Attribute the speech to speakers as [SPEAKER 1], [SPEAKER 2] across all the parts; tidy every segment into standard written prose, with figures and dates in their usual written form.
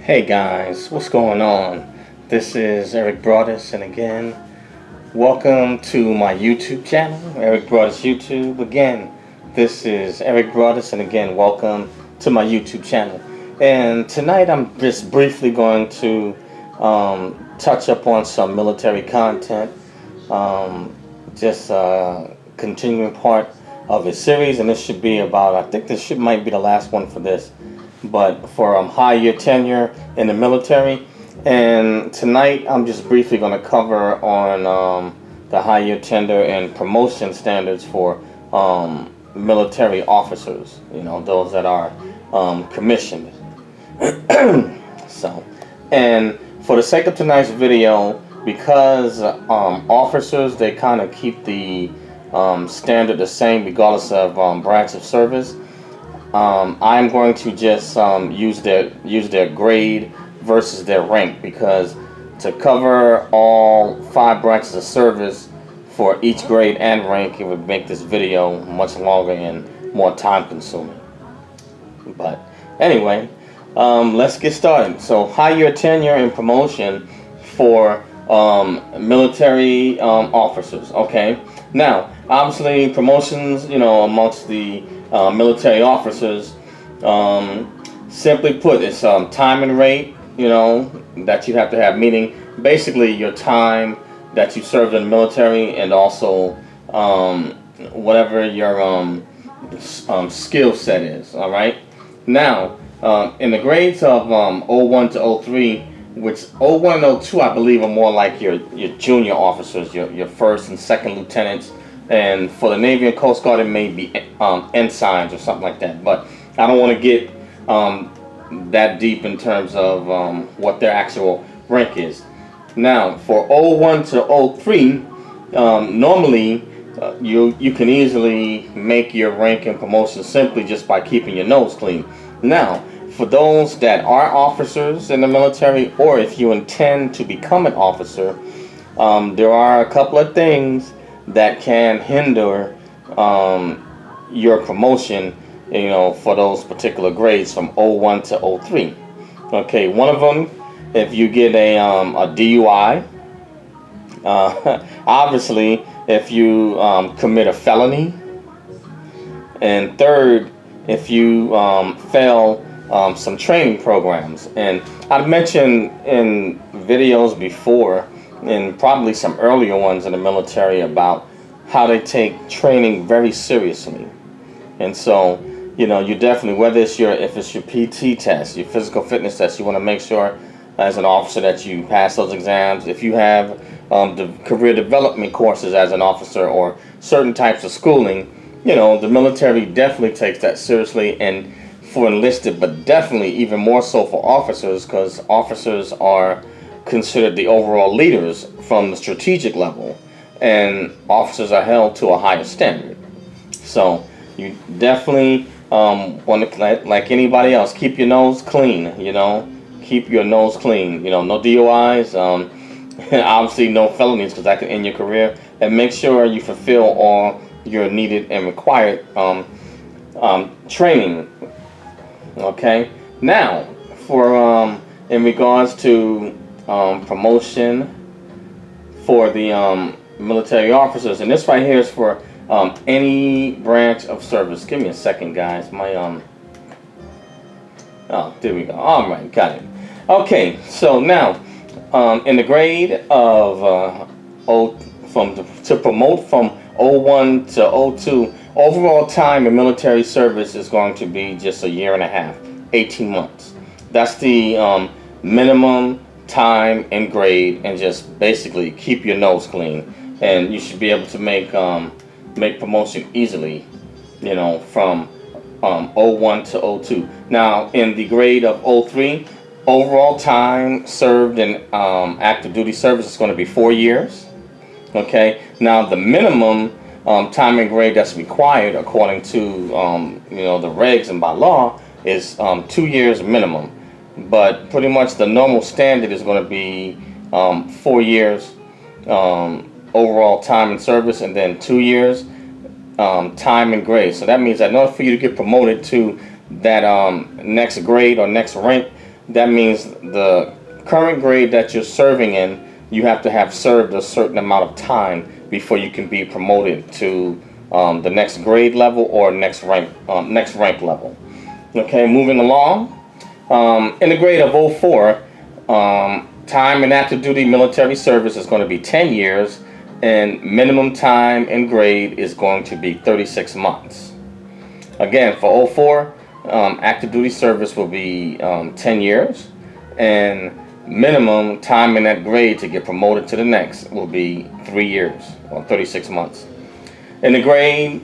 [SPEAKER 1] Hey guys, what's going on? This is Eric Broadus, and again, welcome to my YouTube channel, Eric Broadus YouTube. Again, this is Eric Broadus, and again, welcome to my YouTube channel. And tonight, I'm just briefly going to touch up on some military content, just continuing part of a series, and this should be about. I think this might be the last one for this. But for high-year tenure in the military. And tonight I'm just briefly going to cover on the high-year tenure and promotion standards for military officers, those that are commissioned. So, and for the sake of tonight's video, because officers, they kind of keep the standard the same regardless of branch of service. I'm going to just use their grade versus their rank, because to cover all 5 branches of service for each grade and rank, it would make this video much longer and more time consuming. But anyway, let's get started. So high-year tenure and promotion for military officers. Okay, now obviously promotions, amongst the military officers, simply put, it's time and rate, that you have to have, meaning basically your time that you served in the military, and also whatever your skill set is. All right. Now, in the grades of 01 to 03, which 01 and 02, I believe, are more like your junior officers, your first and second lieutenants. And for the Navy and Coast Guard, it may be ensigns or something like that. But I don't want to get that deep in terms of what their actual rank is. Now, for 01 to 03, normally you can easily make your rank and promotion simply just by keeping your nose clean. Now, for those that are officers in the military, or if you intend to become an officer, there are a couple of things that can hinder your promotion, for those particular grades from 01 to 03. Okay, one of them, if you get a DUI, obviously, if you commit a felony, and third, if you fail some training programs. And I've mentioned in videos before, and probably some earlier ones in the military, about how they take training very seriously. And so, you definitely, whether it's if it's your PT test, your physical fitness test, you want to make sure as an officer that you pass those exams. If you have the career development courses as an officer, or certain types of schooling, the military definitely takes that seriously, and for enlisted, but definitely even more so for officers, because officers are considered the overall leaders from the strategic level, and officers are held to a higher standard. So you definitely want to, like anybody else, keep your nose clean. Keep your nose clean. No DUIs, obviously no felonies, because that can end your career. And make sure you fulfill all your needed and required training. Okay. Now, for in regards to promotion for the military officers, and this right here is for any branch of service. Give me a second, guys. My oh, there we go. All right, got it. Okay, so now in the grade of to promote from 01 to 02, overall time in military service is going to be just a year and a half, 18 months. That's the minimum time and grade, and just basically keep your nose clean, and you should be able to make promotion easily, from 01 to 02. Now, in the grade of 03, overall time served in active duty service is going to be 4 years. Okay. Now, the minimum time and grade that's required according to the regs and by law is 2 years minimum. But pretty much the normal standard is going to be 4 years overall time and service, and then 2 years time and grade. So that means that in order for you to get promoted to that next grade or next rank, that means the current grade that you're serving in, you have to have served a certain amount of time before you can be promoted to the next grade level or next rank level. Okay, moving along. In the grade of 04, time in active duty military service is going to be 10 years, and minimum time in grade is going to be 36 months. Again, for 04, active duty service will be 10 years, and minimum time in that grade to get promoted to the next will be 3 years or 36 months. In the grade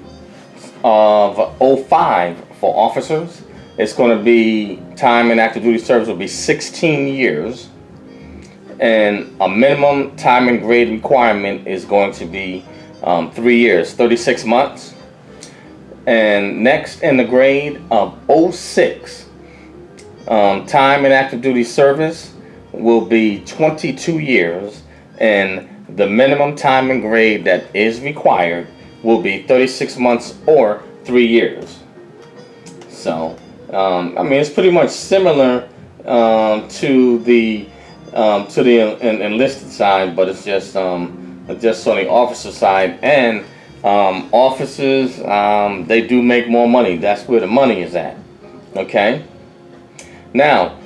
[SPEAKER 1] of 05 for officers, it's going to be time in active duty service will be 16 years, and a minimum time in grade requirement is going to be 3 years, 36 months. And next, in the grade of 06, time in active duty service will be 22 years, and the minimum time in grade that is required will be 36 months or 3 years. So, I mean, it's pretty much similar to the enlisted side, but it's just on the officer side. And officers, they do make more money. That's where the money is at. Okay. Now,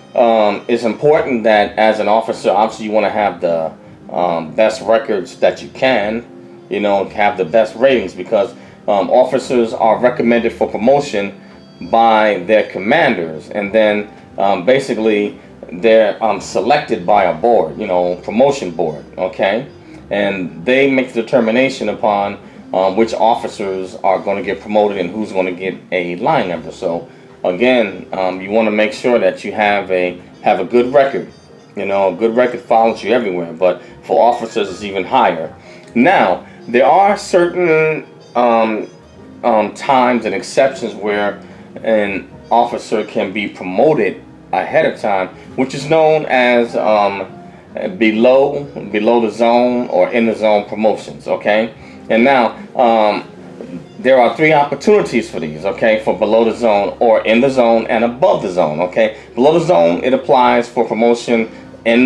[SPEAKER 1] it's important that as an officer, obviously, you want to have the best records that you can. You know, have the best ratings, because officers are recommended for promotion by their commanders, and then basically they're selected by a board, you know, promotion board. Okay, and they make the determination upon which officers are going to get promoted and who's going to get a line number. So again, you want to make sure that you have a good record. You know, a good record follows you everywhere, but for officers it's even higher. Now, there are certain times and exceptions where an officer can be promoted ahead of time, which is known as below the zone or in the zone promotions. Okay, and now there are 3 opportunities for these. Okay, for below the zone or in the zone and above the zone. Okay, below the zone, it applies for promotion in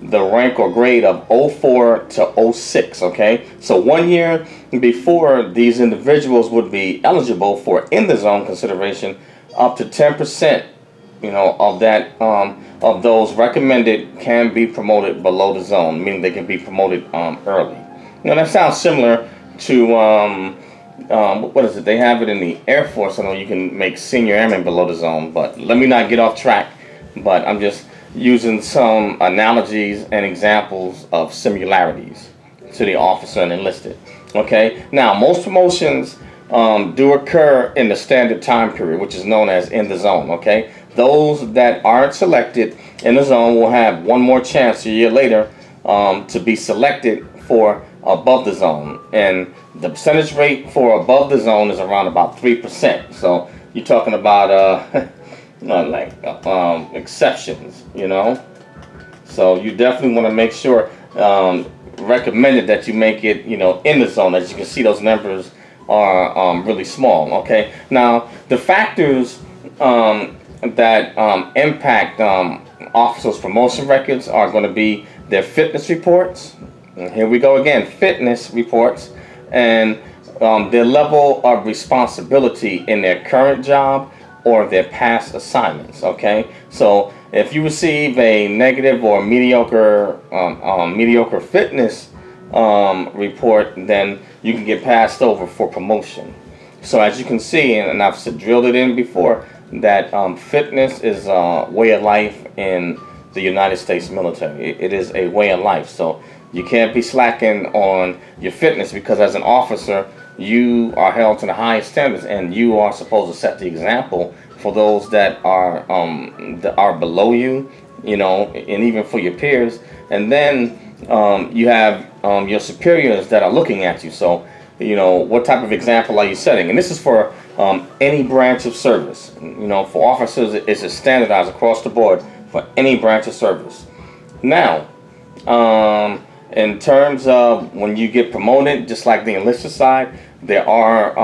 [SPEAKER 1] the rank or grade of 04 to 06. Okay, so 1 year before, these individuals would be eligible for in the zone consideration. Up to 10%, you know, of that of those recommended can be promoted below the zone, meaning they can be promoted early. You know, that sounds similar to what is it? They have it in the Air Force. I know you can make senior airmen below the zone, but let me not get off track. But I'm just using some analogies and examples of similarities to the officer and enlisted. Okay, now most promotions do occur in the standard time period, which is known as in the zone. Okay, those that aren't selected in the zone will have one more chance a year later to be selected for above the zone, and the percentage rate for above the zone is around about 3%. So you're talking about exceptions, you know. So you definitely want to make sure, recommended that you make it, you know, in the zone. As you can see, those numbers are really small. Okay, now the factors that impact officers' promotion records are going to be their fitness reports. And here we go again, fitness reports, and their level of responsibility in their current job or their past assignments. Okay, so if you receive a negative or mediocre fitness report, then you can get passed over for promotion. So as you can see, and I've drilled it in before, that fitness is a way of life in the United States military. It is a way of life. So you can't be slacking on your fitness, because as an officer, you are held to the highest standards, and you are supposed to set the example for those that are below you, you know, and even for your peers. And then you have your superiors that are looking at you. So, you know, what type of example are you setting? And this is for any branch of service. You know, for officers, it's standardized across the board for any branch of service. Now, in terms of when you get promoted, just like the enlisted side, there are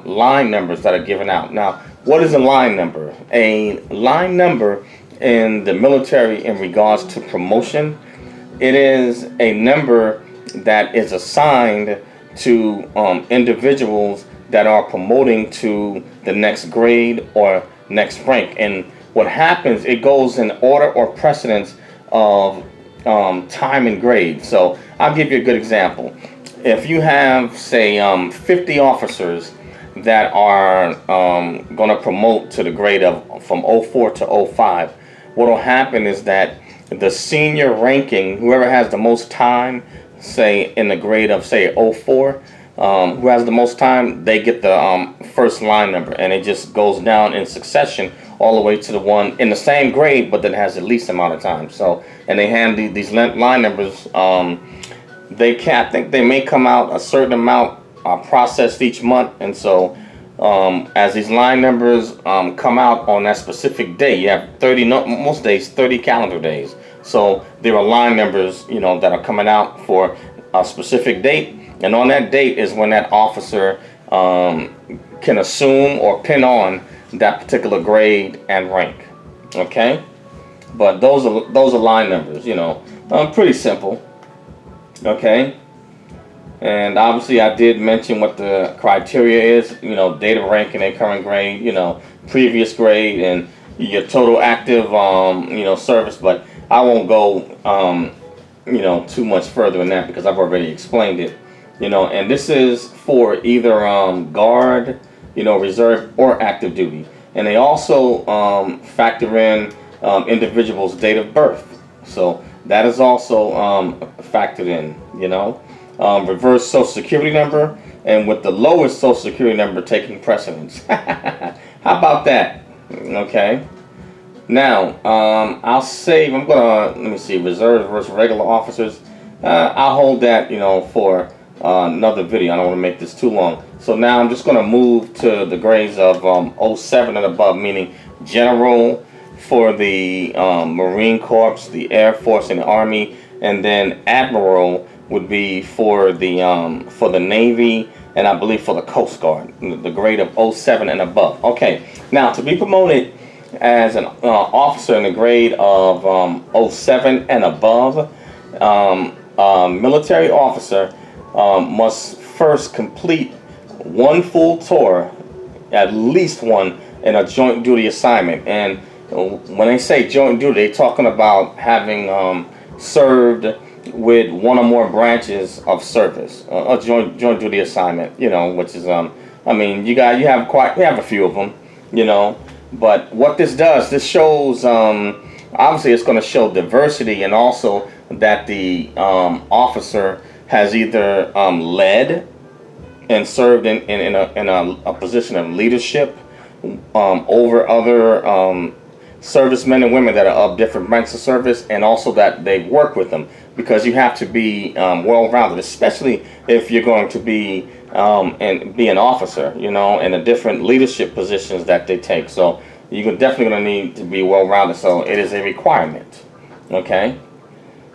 [SPEAKER 1] line numbers that are given out. Now, what is a line number? A line number in the military in regards to promotion, it is a number that is assigned to individuals that are promoting to the next grade or next rank. And what happens, it goes in order or precedence of time and grade. So I'll give you a good example. If you have, say, 50 officers that are going to promote to the grade of from '04 to '05, what will happen is that the senior ranking, whoever has the most time, say in the grade of say '04, who has the most time, they get the first line number, and it just goes down in succession all the way to the one in the same grade, but that has the least amount of time. So, and they hand these line numbers. They can't. I think they may come out a certain amount processed each month, and so as these line numbers come out on that specific day, you have 30. Most days, 30 calendar days. So there are line numbers, that are coming out for a specific date, and on that date is when that officer can assume or pin on that particular grade and rank. Okay, but those are line numbers. Pretty simple. Okay, and obviously I did mention what the criteria is. Date of rank in a current grade. Previous grade and your total active service. But I won't go too much further than that because I've already explained it. And this is for either guard, reserve or active duty. And they also factor in individuals' date of birth. So that is also factored in, reverse social security number, and with the lowest social security number taking precedence. How about that? Okay. Now, I'll save, let me see, reserves versus regular officers. I'll hold that, for another video. I don't want to make this too long. So now I'm just going to move to the grades of 07 and above, meaning general for the Marine Corps, the Air Force, and the Army, and then admiral would be for the Navy, and I believe for the Coast Guard, the grade of 07 and above. Okay, now to be promoted as an officer in the grade of 07 and above, military officer must first complete one full tour, at least one, in a joint duty assignment. And when they say joint duty, they're talking about having served with one or more branches of service, a joint duty assignment. Which is you have a few of them. But what this does, this shows obviously it's going to show diversity, and also that the officer has either led and served in a position of leadership over other servicemen and women that are of different ranks of service, and also that they work with them, because you have to be well-rounded, especially if you're going to be an officer, in the different leadership positions that they take. So you're definitely going to need to be well-rounded. So it is a requirement. Okay.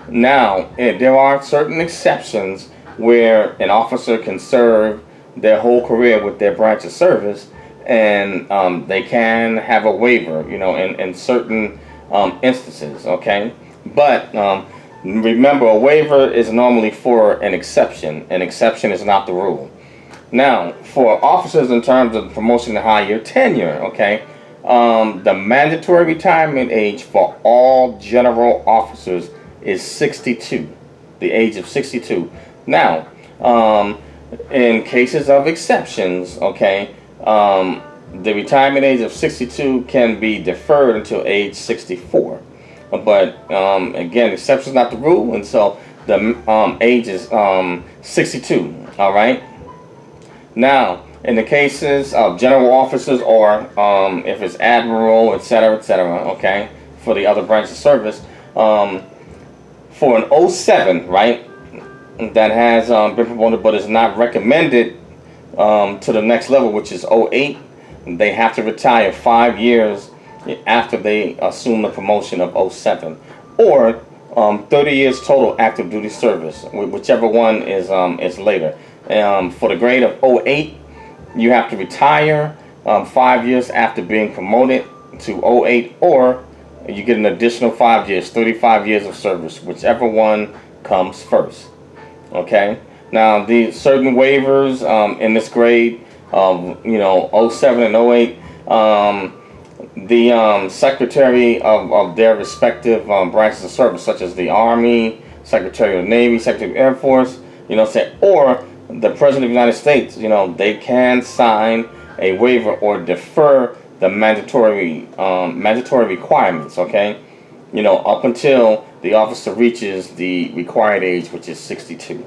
[SPEAKER 1] Now, there are certain exceptions where an officer can serve their whole career with their branch of service, and they can have a waiver, in certain instances. Okay, but remember, a waiver is normally for an exception. An exception is not the rule. Now, for officers in terms of promotion to higher tenure, okay, the mandatory retirement age for all general officers is 62, the age of 62. Now, in cases of exceptions, okay, the retirement age of 62 can be deferred until age 64. But again, exception is not the rule, and so the age is 62. All right. Now, in the cases of general officers, or if it's admiral, etc., okay, for the other branch of service, for an 07, right, that has been promoted but is not recommended to the next level, which is 08, they have to retire 5 years after they assume the promotion of 07, or 30 years total active duty service, whichever one is later. For the grade of 08, you have to retire 5 years after being promoted to 08, or you get an additional 5 years, 35 years of service, whichever one comes first. Okay. Now, the certain waivers in this grade, '07 and '08, the secretary of their respective branches of service, such as the Army, Secretary of the Navy, Secretary of the Air Force, or the President of the United States, they can sign a waiver or defer the mandatory requirements. Okay, up until the officer reaches the required age, which is 62.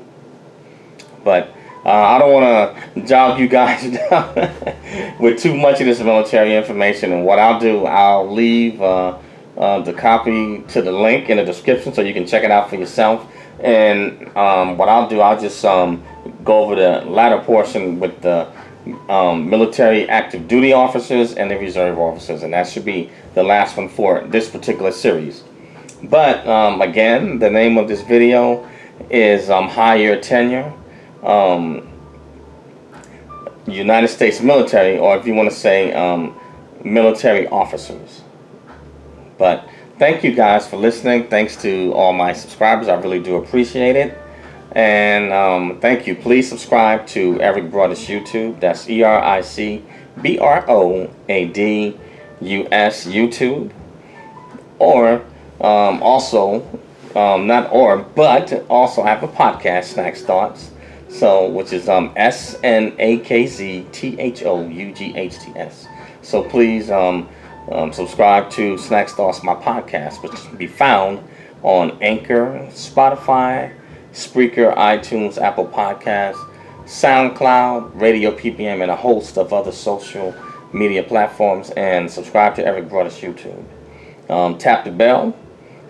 [SPEAKER 1] But I don't want to jog you guys down with too much of this military information. And what I'll do, I'll leave the copy to the link in the description so you can check it out for yourself. And what I'll do, I'll just go over the latter portion with the military active duty officers and the reserve officers. And that should be the last one for this particular series. But again, the name of this video is Higher Tenure. United States military, or if you want to say military officers. But thank you guys for listening. Thanks to all my subscribers. I really do appreciate it. And thank you. Please subscribe to Eric Broadus YouTube. That's EricBroadus YouTube. Or also, but also I have a podcast, Snacks Thoughts. So, which is SNAKZTHOUGHTS. So please subscribe to Snacks Thoughts, my podcast, which can be found on Anchor, Spotify, Spreaker, iTunes, Apple Podcasts, SoundCloud, Radio PPM, and a host of other social media platforms. And subscribe to Eric Broadus YouTube. Tap the bell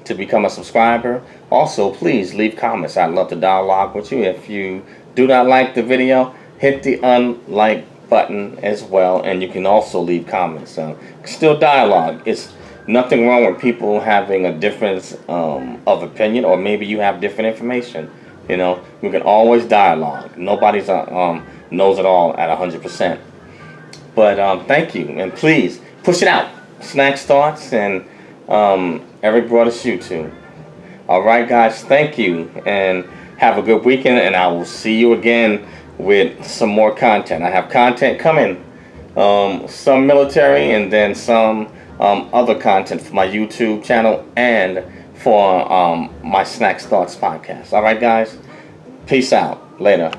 [SPEAKER 1] to become a subscriber. Also, please leave comments. I'd love to dialogue with you. If you do not like the video, hit the unlike button as well, and you can also leave comments. Still dialogue. It's nothing wrong with people having a difference of opinion, or maybe you have different information. We can always dialogue. Nobody's knows it all at 100%. But thank you, and please push it out. Snacks Thoughts and Eric Broadus YouTube. All right, guys. Thank you, and have a good weekend, and I will see you again with some more content. I have content coming, some military, and then some other content for my YouTube channel and for my Snacks Thoughts podcast. All right, guys. Peace out. Later.